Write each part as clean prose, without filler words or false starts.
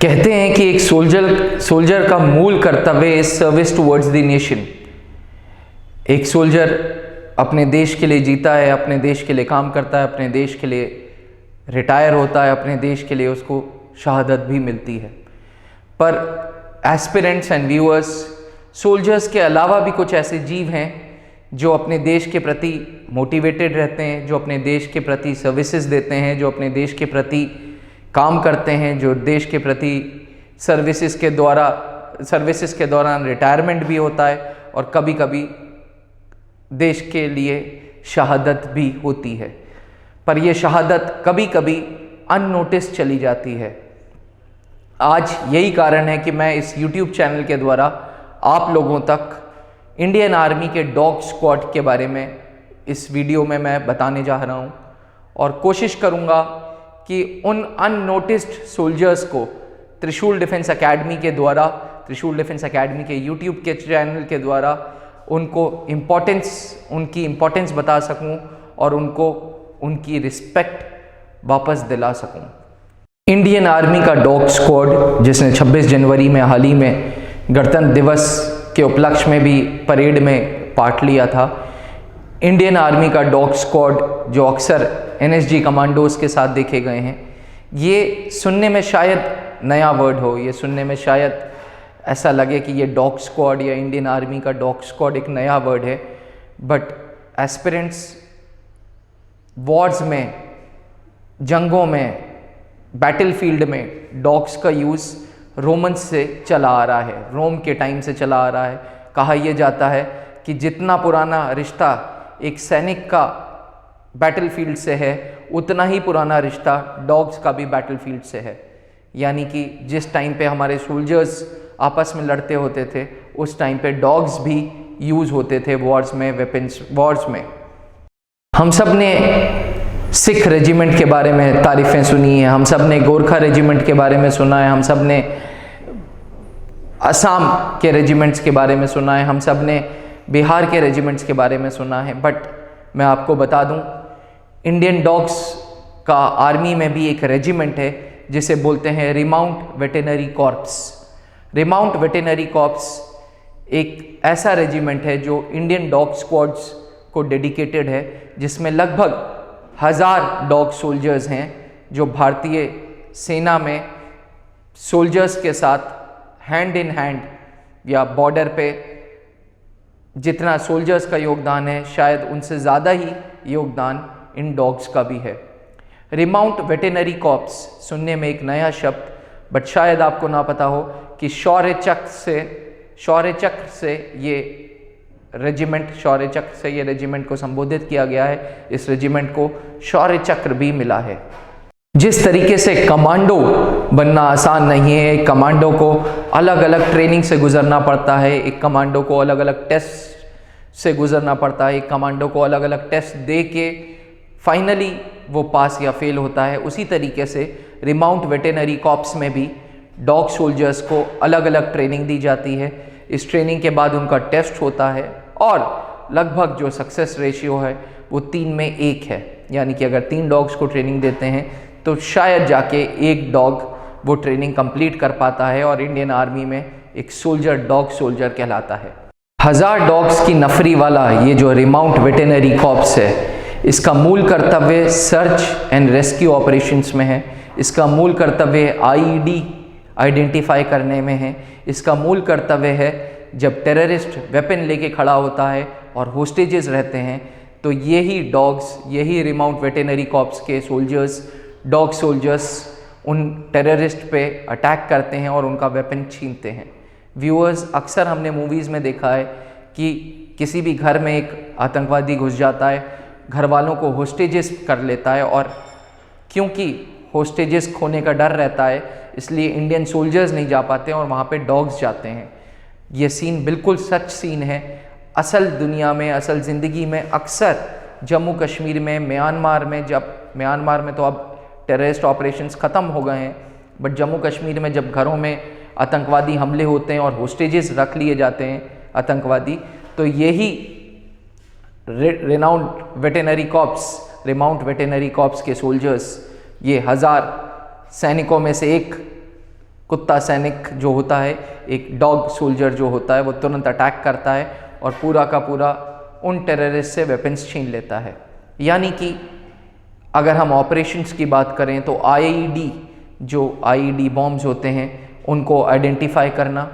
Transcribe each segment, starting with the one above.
कहते हैं कि एक सोल्जर का मूल कर्तव्य is service towards the nation. एक सोल्जर अपने देश के लिए जीता है, अपने देश के लिए काम करता है, अपने देश के लिए रिटायर होता है, अपने देश के लिए उसको शहादत भी मिलती है। पर एस्पिरेंट्स एंड व्यूअर्स, सोल्जर्स के अलावा भी कुछ ऐसे जीव हैं जो अपने देश के प्रति मोटिवेटेड रहते हैं, जो अपने देश के प्रति सर्विसेज देते हैं, जो अपने देश के प्रति काम करते हैं, जो देश के प्रति सर्विसेज के दौरान रिटायरमेंट भी होता है और कभी कभी देश के लिए शहादत भी होती है। पर यह शहादत कभी कभी अननोटिस चली जाती है। आज यही कारण है कि मैं इस YouTube चैनल के द्वारा आप लोगों तक इंडियन आर्मी के डॉग स्क्वाड के बारे में इस वीडियो में मैं बताने जा रहा हूं और कोशिश करूंगा कि उन अननोटिस्ड सोल्जर्स को त्रिशूल डिफेंस एकेडमी के द्वारा, त्रिशूल डिफेंस एकेडमी के YouTube के चैनल के द्वारा उनकी इम्पोर्टेंस बता सकूं और उनको उनकी रिस्पेक्ट वापस दिला सकूं। इंडियन आर्मी का डॉग स्क्वाड, जिसने 26 जनवरी में हाल ही में गणतंत्र दिवस के उपलक्ष्य में भी परेड में पार्ट लिया था, इंडियन आर्मी का डॉग स्क्वाड जो अक्सर NSG कमांडोज के साथ देखे गए हैं, ये सुनने में शायद नया वर्ड हो, ये सुनने में शायद ऐसा लगे कि ये डॉग स्क्वाड या इंडियन आर्मी का डॉग स्क्वाड एक नया वर्ड है। बट एस्पिरेंट्स वॉर्स में, जंगों में, बैटलफील्ड में डॉग्स का यूज़ रोमन्स से चला आ रहा है, रोम के टाइम से चला आ रहा है। कहा यह जाता है कि जितना पुराना रिश्ता एक सैनिक का बैटलफील्ड से है, उतना ही पुराना रिश्ता डॉग्स का भी बैटलफील्ड से है। यानी कि जिस टाइम पे हमारे सोल्जर्स आपस में लड़ते होते थे, उस टाइम पे डॉग्स भी यूज़ होते थे वॉर्स में, वेपन्स वॉर्स में। हम सब ने सिख रेजिमेंट के बारे में तारीफ़ें सुनी हैं, हम सब ने गोरखा रेजिमेंट के बारे में सुना है, हम सब ने असम के रेजिमेंट्स के बारे में सुना है, हम सब ने बिहार के रेजिमेंट्स के बारे में सुना है। बट मैं आपको बता दूं, इंडियन डॉग्स का आर्मी में भी एक रेजिमेंट है जिसे बोलते हैं remount veterinary corps. Remount veterinary corps एक ऐसा रेजिमेंट है जो इंडियन डॉग स्क्वाड्स को डेडिकेटेड है, जिसमें लगभग 1000 डॉग सोल्जर्स हैं जो भारतीय सेना में सोल्जर्स के साथ हैंड इन हैंड या बॉर्डर पे जितना सोल्जर्स का योगदान है, शायद उनसे ज़्यादा ही योगदान इन डॉग्स का भी है। रिमाउंट वेटेनरी कॉर्प्स सुनने में एक नया शब्द, बट शायद आपको ना पता हो कि शौर्य चक्र से ये रेजिमेंट को संबोधित किया गया है। इस रेजिमेंट को शौर्य चक्र भी मिला है। जिस तरीके से कमांडो बनना आसान नहीं है, एक कमांडो को अलग अलग ट्रेनिंग से गुजरना पड़ता है, एक कमांडो को अलग अलग टेस्ट से गुजरना पड़ता है, एक कमांडो को अलग अलग टेस्ट दे के फाइनली वो पास या फेल होता है, उसी तरीके से रिमाउंट वेटेनरी कॉर्प्स में भी डॉग सोल्जर्स को अलग अलग ट्रेनिंग दी जाती है। इस ट्रेनिंग के बाद उनका टेस्ट होता है और लगभग जो सक्सेस रेशियो है वो 3 में 1 है। यानी कि अगर 3 डॉग्स को ट्रेनिंग देते हैं तो शायद जाके एक डॉग वो ट्रेनिंग कंप्लीट कर पाता है और इंडियन आर्मी में एक डॉग सोल्जर कहलाता है। 1000 डॉग्स की नफरी वाला ये जो रिमाउंट वेटेनरी कॉर्प्स है, इसका मूल कर्तव्य सर्च एंड रेस्क्यू ऑपरेशंस में है। इसका मूल कर्तव्य IED आइडेंटिफाई करने में है। इसका मूल कर्तव्य है जब टेररिस्ट वेपन लेके खड़ा होता है और होस्टेजेस रहते हैं, तो यही डॉग्स, यही रिमाउंट वेटेनरी कॉर्प्स के सोल्जर्स, डॉग सोल्जर्स उन टेररिस्ट पे अटैक करते हैं और उनका वेपन छीनते हैं। व्यूअर्स, अक्सर हमने मूवीज़ में देखा है कि किसी भी घर में एक आतंकवादी घुस जाता है, घर वालों को होस्टेजेस कर लेता है और क्योंकि होस्टेजेस खोने का डर रहता है, इसलिए इंडियन सोल्जर्स नहीं जा पाते और वहाँ पे डॉग्स जाते हैं। ये सीन बिल्कुल सच सीन है। असल दुनिया में, असल ज़िंदगी में अक्सर जम्मू कश्मीर में, म्यांमार में तो अब टेररिस्ट ऑपरेशंस ख़त्म हो गए हैं, बट जम्मू कश्मीर में जब घरों में आतंकवादी हमले होते हैं और होस्टेजेस रख लिए जाते हैं आतंकवादी, तो यही रिमाउंट वेटेनरी कॉर्प्स के सोल्जर्स, ये 1000 सैनिकों में से एक कुत्ता सैनिक जो होता है, एक डॉग सोल्जर जो होता है, वो तुरंत अटैक करता है और पूरा का पूरा उन टेररिस्ट से वेपन्स छीन लेता है। यानी कि अगर हम ऑपरेशंस की बात करें तो आईईडी बॉम्ब्स होते हैं उनको आइडेंटिफाई करना,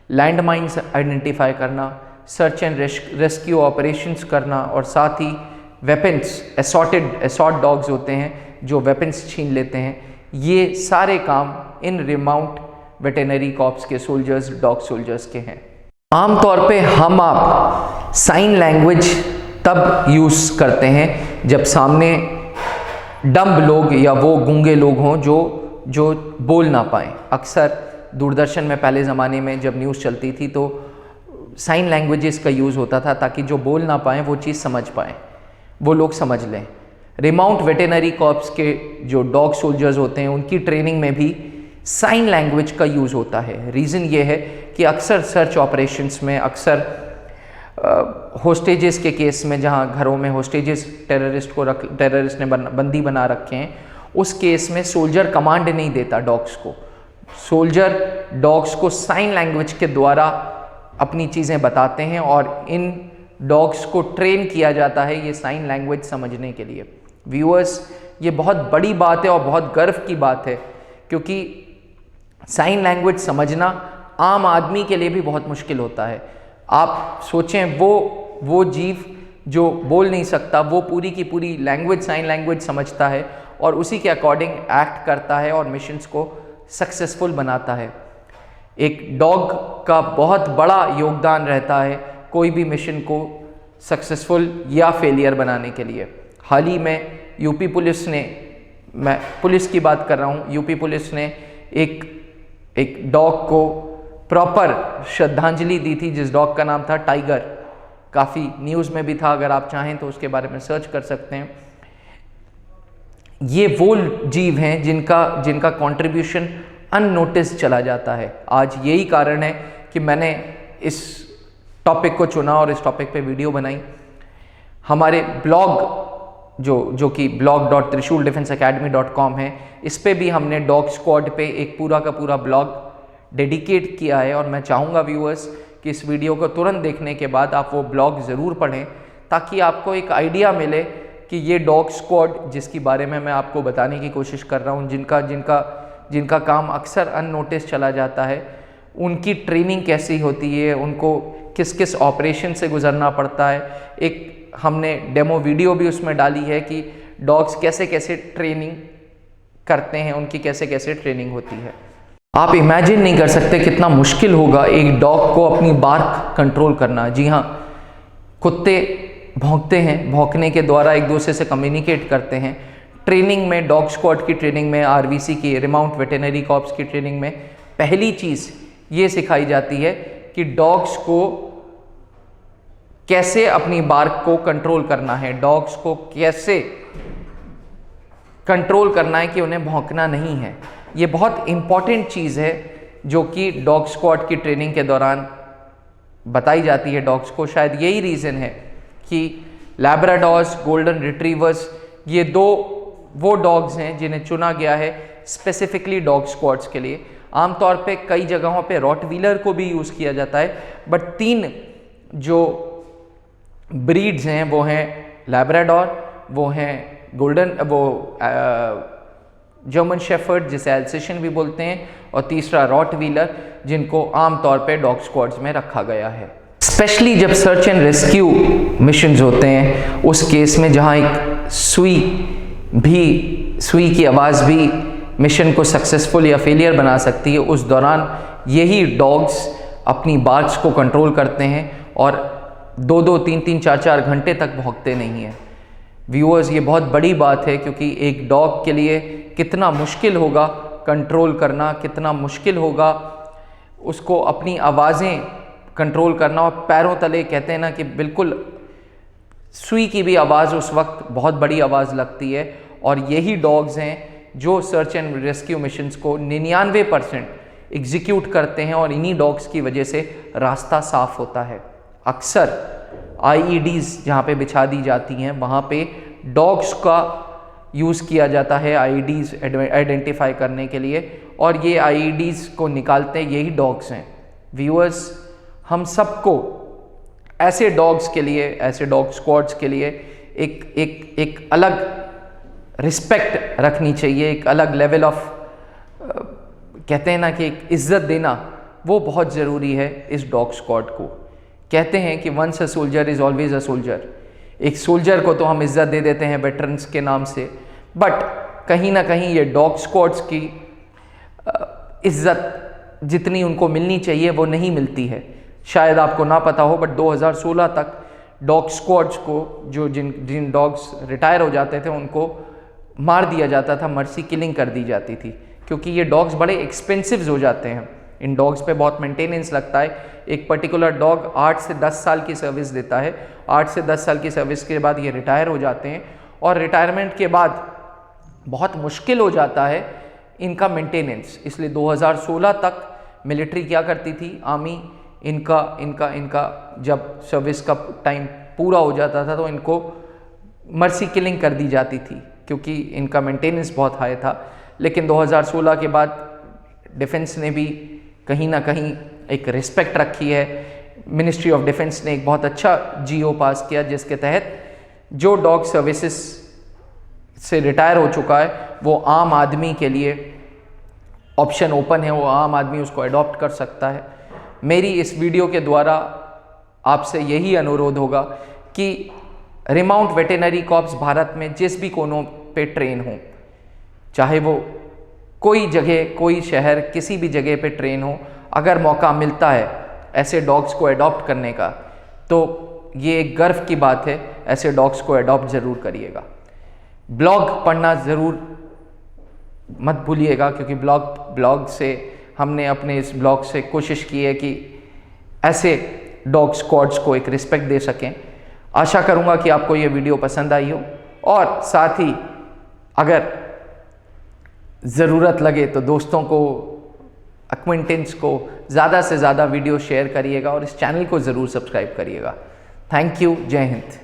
लैंड माइन्स आइडेंटिफाई करना, सर्च एंड रेस्क्यू ऑपरेशंस करना और साथ ही वेपन्स, असॉल्ट डॉग्स होते हैं जो वेपन्स छीन लेते हैं, ये सारे काम इन रिमाउंट वेटेनरी कॉर्प्स के सोल्जर्स, डॉग सोल्जर्स के हैं। आमतौर पे हम आप साइन लैंग्वेज तब यूज़ करते हैं जब सामने डम्ब लोग या वो गूंगे लोग हों जो बोल ना पाएँ। अक्सर दूरदर्शन में पहले ज़माने में जब न्यूज़ चलती थी तो साइन लैंग्वेजेस का यूज़ होता था ताकि जो बोल ना पाएँ वो चीज़ समझ पाएँ, वो लोग समझ लें। रिमाउंट वेटेनरी कॉर्प्स के जो डॉग सोल्जर्स होते हैं उनकी ट्रेनिंग में भी साइन लैंग्वेज का यूज़ होता है। रीज़न ये है कि अक्सर सर्च ऑपरेशंस में, अक्सर होस्टेजेस के केस में, जहाँ घरों में होस्टेजेस टेररिस्ट ने बंदी बना रखे हैं, उस केस में सोल्जर कमांड नहीं देता डॉग्स को। सोल्जर डॉग्स को साइन लैंग्वेज के द्वारा अपनी चीज़ें बताते हैं और इन डॉग्स को ट्रेन किया जाता है ये साइन लैंग्वेज समझने के लिए। व्यूअर्स, ये बहुत बड़ी बात है और बहुत गर्व की बात है क्योंकि साइन लैंग्वेज समझना आम आदमी के लिए भी बहुत मुश्किल होता है। आप सोचें, वो जीव जो बोल नहीं सकता वो पूरी की पूरी लैंग्वेज, साइन लैंग्वेज समझता है और उसी के अकॉर्डिंग एक्ट करता है और मिशंस को सक्सेसफुल बनाता है। एक डॉग का बहुत बड़ा योगदान रहता है कोई भी मिशन को सक्सेसफुल या फेलियर बनाने के लिए। हाल ही में यूपी पुलिस ने, मैं पुलिस की बात कर रहा हूँ, यूपी पुलिस ने एक डॉग को प्रॉपर श्रद्धांजलि दी थी जिस डॉग का नाम था टाइगर। काफ़ी न्यूज़ में भी था, अगर आप चाहें तो उसके बारे में सर्च कर सकते हैं। ये वो जीव हैं जिनका कंट्रीब्यूशन अननोटिस चला जाता है। आज यही कारण है कि मैंने इस टॉपिक को चुना और इस टॉपिक पे वीडियो बनाई। हमारे ब्लॉग जो कि blog.trishulDefenseacademy.com है, इस पे भी हमने डॉग स्क्वाड पे एक पूरा का पूरा ब्लॉग डेडिकेट किया है और मैं चाहूँगा व्यूअर्स कि इस वीडियो को तुरंत देखने के बाद आप वो ब्लॉग ज़रूर पढ़ें ताकि आपको एक आइडिया मिले कि ये डॉग स्क्वाड जिसके बारे में मैं आपको बताने की कोशिश कर रहा हूँ, जिनका काम अक्सर अननोटिस चला जाता है, उनकी ट्रेनिंग कैसी होती है, उनको किस किस ऑपरेशन से गुजरना पड़ता है। एक हमने डेमो वीडियो भी उसमें डाली है कि डॉग्स कैसे कैसे ट्रेनिंग करते हैं, उनकी कैसे कैसे ट्रेनिंग होती है। आप इमेजिन नहीं कर सकते कितना मुश्किल होगा एक डॉग को अपनी बार्क कंट्रोल करना। जी हाँ, कुत्ते भौंकते हैं, भौंकने के द्वारा एक दूसरे से कम्युनिकेट करते हैं। ट्रेनिंग में, डॉग स्क्वाड की ट्रेनिंग में, आरवीसी की, रिमाउंट वेटेनरी कॉर्प्स की ट्रेनिंग में पहली चीज़ ये सिखाई जाती है कि डॉग्स को कैसे अपनी बार्क को कंट्रोल करना है, डॉग्स को कैसे कंट्रोल करना है कि उन्हें भौंकना नहीं है। ये बहुत इंपॉर्टेंट चीज़ है जो कि डॉग स्क्वाड की ट्रेनिंग के दौरान बताई जाती है डॉग्स को। शायद यही रीज़न है कि लैब्राडोर्स, गोल्डन रिट्रीवर्स, ये दो वो डॉग्स हैं जिन्हें चुना गया है स्पेसिफिकली डॉग स्क्वाड्स के लिए। आमतौर पे कई जगहों पे रॉटवीलर को भी यूज़ किया जाता है, बट 3 जो ब्रीड्स हैं वो हैं लैब्राडोर, वो हैं जर्मन शेफर्ड जिसे एल्सेशियन भी बोलते हैं, और तीसरा रॉटवीलर जिनको आमतौर पे डॉग स्क्वाड्स में रखा गया है। स्पेशली जब सर्च एंड रेस्क्यू मिशंस होते हैं उस केस में जहां एक सुई की आवाज़ भी मिशन को सक्सेसफुल या फेलियर बना सकती है, उस दौरान यही डॉग्स अपनी बार्क्स को कंट्रोल करते हैं और 2-2, 3-3, 4-4 घंटे तक भौंकते नहीं हैं। व्यूअर्स, ये बहुत बड़ी बात है क्योंकि एक डॉग के लिए कितना मुश्किल होगा कंट्रोल करना, कितना मुश्किल होगा उसको अपनी आवाज़ें कंट्रोल करना। और पैरों तले कहते हैं ना कि बिल्कुल सुई की भी आवाज़ उस वक्त बहुत बड़ी आवाज़ लगती है, और यही डॉग्स हैं जो सर्च एंड रेस्क्यू मिशंस को 99% एग्जीक्यूट करते हैं और इन्हीं डॉग्स की वजह से रास्ता साफ होता है। अक्सर आईईडीज़ जहाँ पे बिछा दी जाती हैं वहाँ पे डॉग्स का यूज़ किया जाता है आईईडीज़ आइडेंटिफाई करने के लिए, और ये आईईडीज़ को निकालते हैं यही डॉग्स हैं। व्यूअर्स, हम सबको ऐसे डॉग्स के लिए, ऐसे डॉग स्क्वाड्स के लिए एक अलग रिस्पेक्ट रखनी चाहिए, एक अलग लेवल ऑफ कहते हैं ना कि एक इज्जत देना, वो बहुत ज़रूरी है इस डॉग स्क्वाड को। कहते हैं कि once a soldier is always a soldier. एक सोल्जर को तो हम इज्जत दे देते हैं वेटरन्स के नाम से, बट कहीं ना कहीं ये डॉग स्क्वाड्स की इज्जत जितनी उनको मिलनी चाहिए वो नहीं मिलती है। शायद आपको ना पता हो, बट 2016 तक डॉग स्क्वाड्स को, जो जिन डॉग्स रिटायर हो जाते थे उनको मार दिया जाता था, मर्सी किलिंग कर दी जाती थी, क्योंकि ये डॉग्स बड़े एक्सपेंसिव हो जाते हैं। इन डॉग्स पे बहुत मेंटेनेंस लगता है। एक पर्टिकुलर डॉग 8 से 10 साल की सर्विस देता है। 8 से 10 साल की सर्विस के बाद ये रिटायर हो जाते हैं, और रिटायरमेंट के बाद बहुत मुश्किल हो जाता है इनका मेंटेनेंस। इसलिए 2016 तक मिलिट्री क्या करती थी, आर्मी, इनका जब सर्विस का टाइम पूरा हो जाता था तो इनको मर्सी किलिंग कर दी जाती थी, क्योंकि इनका मेंटेनेंस बहुत हाई था। लेकिन 2016 के बाद डिफेंस ने भी कहीं ना कहीं एक रिस्पेक्ट रखी है। मिनिस्ट्री ऑफ डिफेंस ने एक बहुत अच्छा जीओ पास किया, जिसके तहत जो डॉग सर्विसेज से रिटायर हो चुका है वो आम आदमी के लिए ऑप्शन ओपन है, वो आम आदमी उसको अडॉप्ट कर सकता है। मेरी इस वीडियो के द्वारा आपसे यही अनुरोध होगा कि रिमाउंट वेटेनरी कॉर्प्स भारत में जिस भी कोनों पे ट्रेन हो, चाहे वो कोई जगह, कोई शहर, किसी भी जगह पे ट्रेन हो, अगर मौका मिलता है ऐसे डॉग्स को अडॉप्ट करने का, तो ये एक गर्व की बात है। ऐसे डॉग्स को अडॉप्ट ज़रूर करिएगा। ब्लॉग पढ़ना ज़रूर मत भूलिएगा, क्योंकि ब्लॉग से हमने अपने इस ब्लॉग से कोशिश की है कि ऐसे डॉग स्क्वाड्स को एक रिस्पेक्ट दे सकें। आशा करूंगा कि आपको ये वीडियो पसंद आई हो, और साथ ही अगर ज़रूरत लगे तो दोस्तों को, एक्वेंटेंस को ज़्यादा से ज़्यादा वीडियो शेयर करिएगा, और इस चैनल को ज़रूर सब्सक्राइब करिएगा। Thank you. जय हिंद।